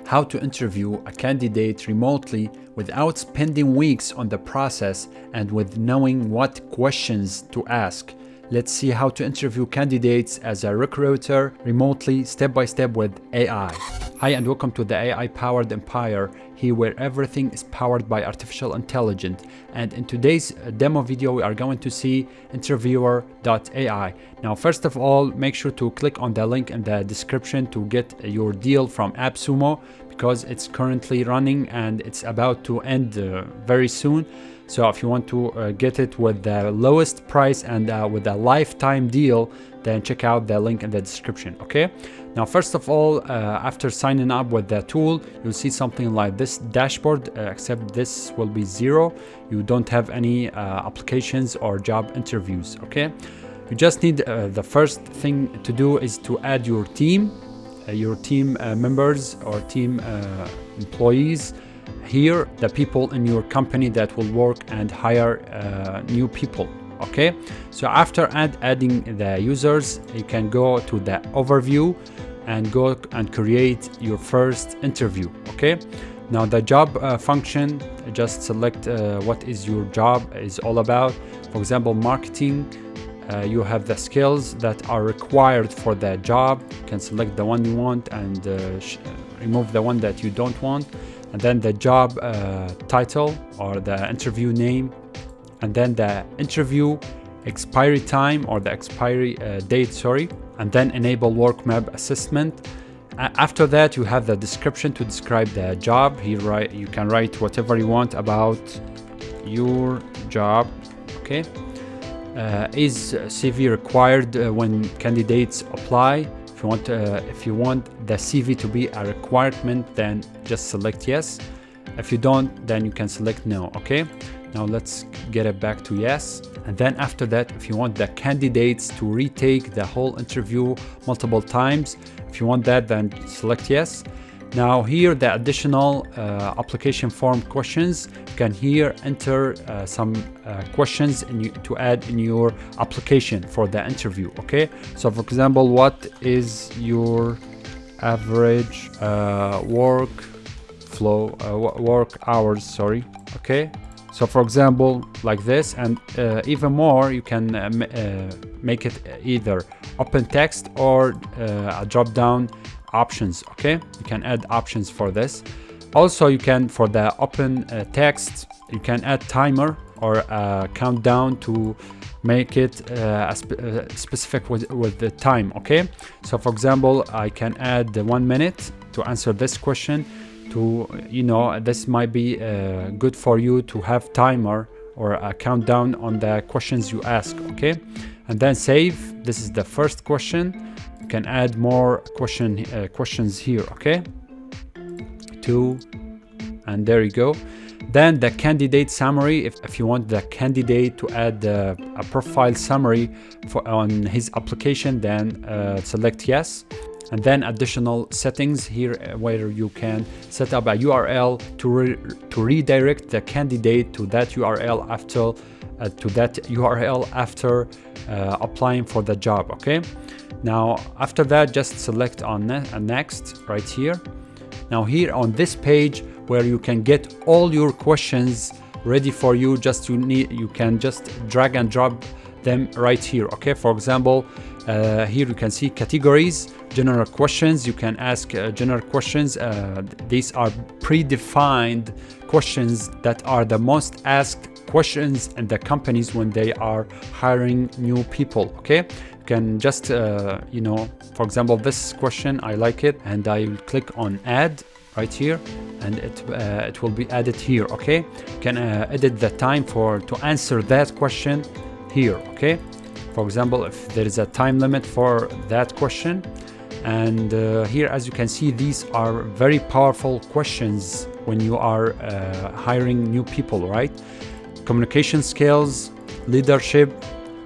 how to interview a candidate remotely without spending weeks on the process and with knowing what questions to ask. Let's see how to interview candidates as a recruiter remotely, step by step with AI. Hi and welcome to the AI-powered empire, here where everything is powered by artificial intelligence. And in today's demo video, we are going to see interviewer.ai. Now, first of all, make sure to click on the link in the description to get your deal from AppSumo, because it's currently running and it's about to end very soon. So if you want to get it with the lowest price and with a lifetime deal, then check out the link in the description. Okay, now first of all, after signing up with the tool, you'll see something like this dashboard, except this will be 0. You don't have any applications or job interviews. Okay, you just need the first thing to do is to add your team members or team employees. Here, the people in your company that will work and hire new people. Okay, so after adding the users, you can go to the overview and go and create your first interview. Okay, now the job function, just select what is your job is all about. For example, marketing, you have the skills that are required for the job. You can select the one you want and remove the one that you don't want. And then the job title or the interview name, and then the interview expiry time or the expiry date, and then enable work map assessment. After that, you have the description to describe the job. Here, you can write whatever you want about your job. Okay, is CV required when candidates apply? If you want the CV to be a requirement, then just select yes. If you don't, then you can select no. Okay, now let's get it back to yes. And then after that, if you want the candidates to retake the whole interview multiple times, if you want that, then select yes. Now here, the additional application form questions, you can here enter some questions to add in your application for the interview. Okay, so for example, what is your average work hours? Okay, so for example, like this, and even more, you can make it either open text or a drop down options. Okay, you can add options for this. Also, you can, for the open text, you can add timer or a countdown to make it specific with the time. Okay, so for example, I can add the 1 minute to answer this question. This might be good for you to have timer or a countdown on the questions you ask. Okay, and then save. This is the first question. You can add more questions here. Okay, 2, and there you go. Then the candidate summary, if you want the candidate to add a profile summary on his application, then select yes. And then additional settings here, where you can set up a URL to redirect the candidate to that URL after applying for the job. Okay, now after that, just select on next right here. Now here on this page, where you can get all your questions ready for you, you can just drag and drop them right here. Okay, for example, here you can see categories, general questions. You can ask general questions. These are predefined questions that are the most asked questions in the companies when they are hiring new people. Okay, you can just for example, this question, I like it, and I will click on add right here, and it will be added here. Okay, you can edit the time to answer that question here. Okay, for example, if there is a time limit for that question. And here, as you can see, these are very powerful questions when you are hiring new people, right? Communication skills, leadership,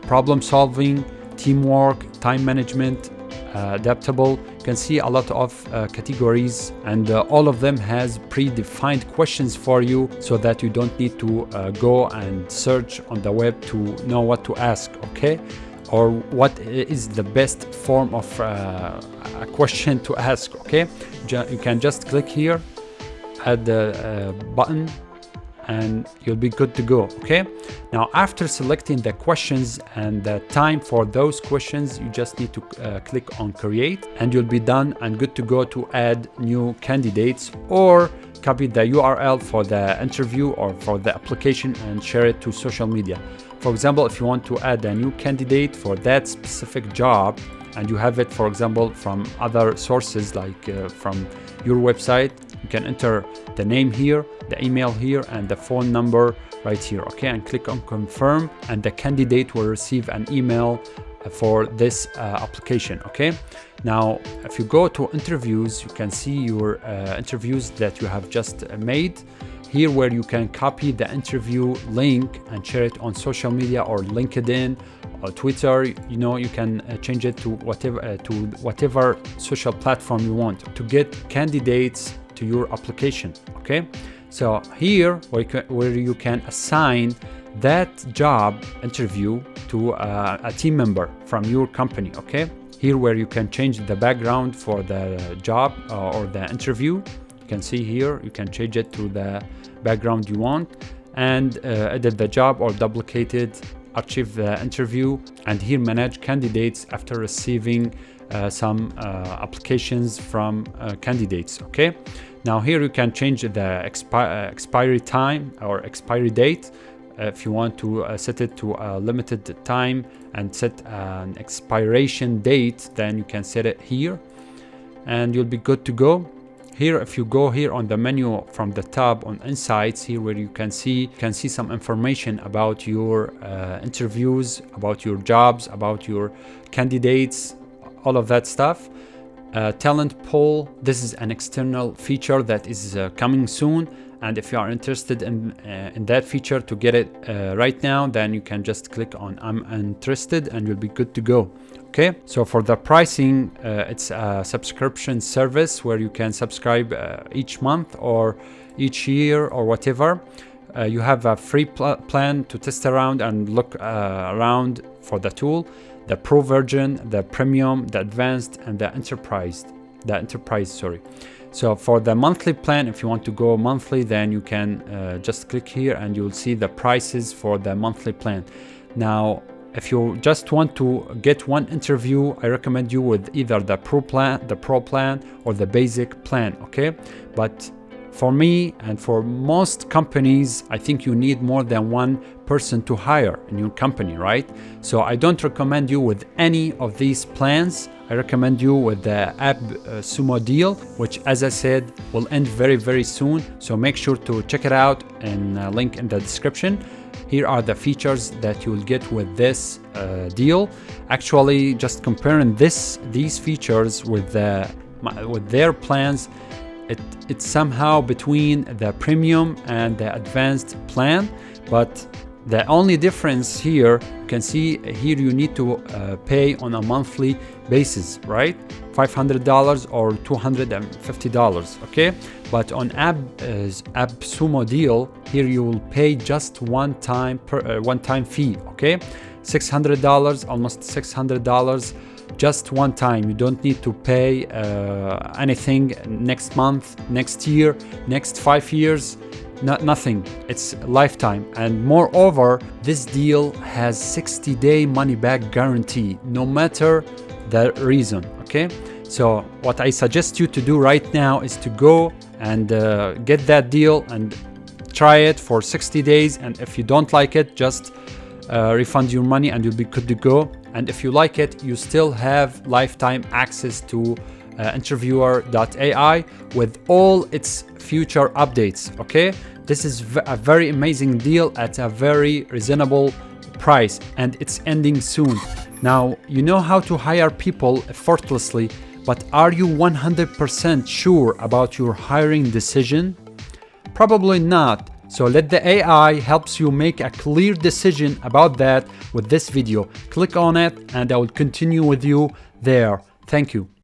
problem solving, teamwork, time management, adaptable. You can see a lot of categories, and all of them has predefined questions for you, so that you don't need to go and search on the web to know what to ask. Okay, or what is the best form of a question to ask. Okay, you can just click here, add the button, and you'll be good to go. Okay, now after selecting the questions and the time for those questions, you just need to click on create, and you'll be done and good to go to add new candidates, or copy the URL for the interview or for the application and share it to social media. For example, if you want to add a new candidate for that specific job and you have it, for example, from other sources like from your website, you can enter the name here, the email here, and the phone number right here. Okay, and click on confirm, and the candidate will receive an email for this application. Okay, now if you go to interviews, you can see your interviews that you have just made here, where you can copy the interview link and share it on social media or LinkedIn or Twitter. You know, you can change it to whatever social platform you want to get candidates to your application. Okay, so here where you can assign that job interview to a team member from your company. Okay, here where you can change the background for the job or the interview. You can see here you can change it to the background you want, and edit the job or duplicate it, archive the interview, and here manage candidates after receiving some applications from candidates. Okay, now here you can change the expiry time or expiry date. If you want to set it to a limited time and set an expiration date, then you can set it here and you'll be good to go. Here, if you go here on the menu from the tab on Insights, here where you can see some information about your interviews, about your jobs, about your candidates, all of that stuff. Talent pool, this is an external feature that is coming soon, and if you are interested in that feature to get it right now, then you can just click on I'm interested and you'll be good to go. Okay, so for the pricing, it's a subscription service where you can subscribe each month or each year or whatever. You have a free plan to test around and look around for the tool, the pro version, the premium, the advanced, and the enterprise. So for the monthly plan, if you want to go monthly, then you can just click here and you'll see the prices for the monthly plan. Now, if you just want to get one interview, I recommend you with either the pro plan or the basic plan. Okay, but for me and for most companies, I think you need more than one person to hire in your company, right? So I don't recommend you with any of these plans. I recommend you with the app Sumo Deal, which, as I said, will end very, very soon. So make sure to check it out, and link in the description. Here are the features that you will get with this deal. Actually, just comparing these features with their plans, it's somehow between the premium and the advanced plan, but the only difference here, you can see here you need to pay on a monthly basis, right? $500 or $250, okay? But on app Sumo Deal, here you will pay just one-time fee, okay? $600, almost $600, just one time. You don't need to pay anything next month, next year, next 5 years. Nothing. It's lifetime. And moreover, this deal has 60-day money-back guarantee, no matter the reason. Okay, so what I suggest you to do right now is to go and get that deal and try it for 60 days. And if you don't like it, just refund your money and you'll be good to go. And if you like it, you still have lifetime access to interviewer.ai with all its future updates. Okay, this is a very amazing deal at a very reasonable price, and it's ending soon. Now, you know how to hire people effortlessly, but are you 100% sure about your hiring decision? Probably not. So let the AI helps you make a clear decision about that with this video. Click on it and I will continue with you there. Thank you.